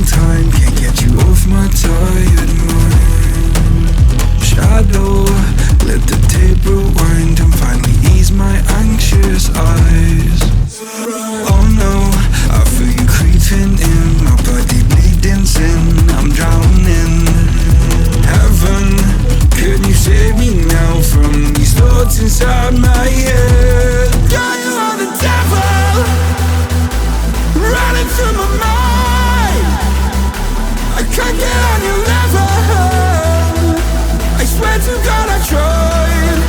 long time, can't get you off my tired mind. Shadow, let the tape rewind and finally ease my anxious eyes. Oh no, I feel you creeping in, my body bleeding sin, I'm drowning. Heaven, can you save me now from these thoughts inside my head? Yeah, you are the devil, running through my mind. I can't get on your level, I swear to God I tried.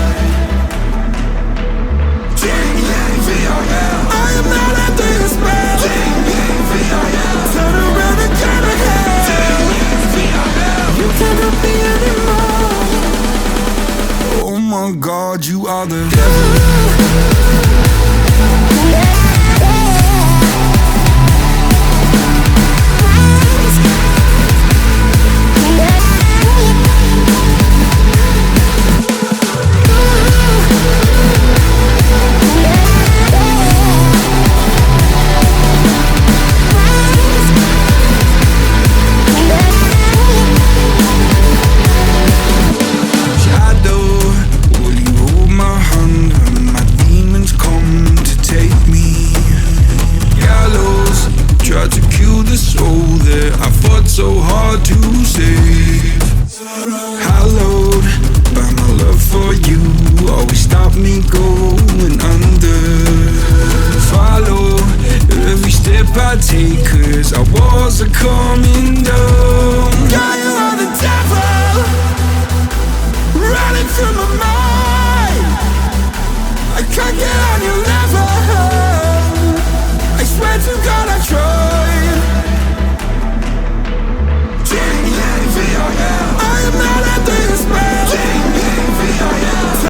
Ding-yang-V-I-L, I am not under your spell. Ding-yang-V-I-L, turn around and turn ahead. Ding-yang-V-I-L, you cannot be anymore. Oh my God, you are the devil. So hard to save. Hallowed by my love for you, always stop me going under. Follow every step I take, cause our walls are coming down. Yeah, you are the devil, running through my mind. I can't get out.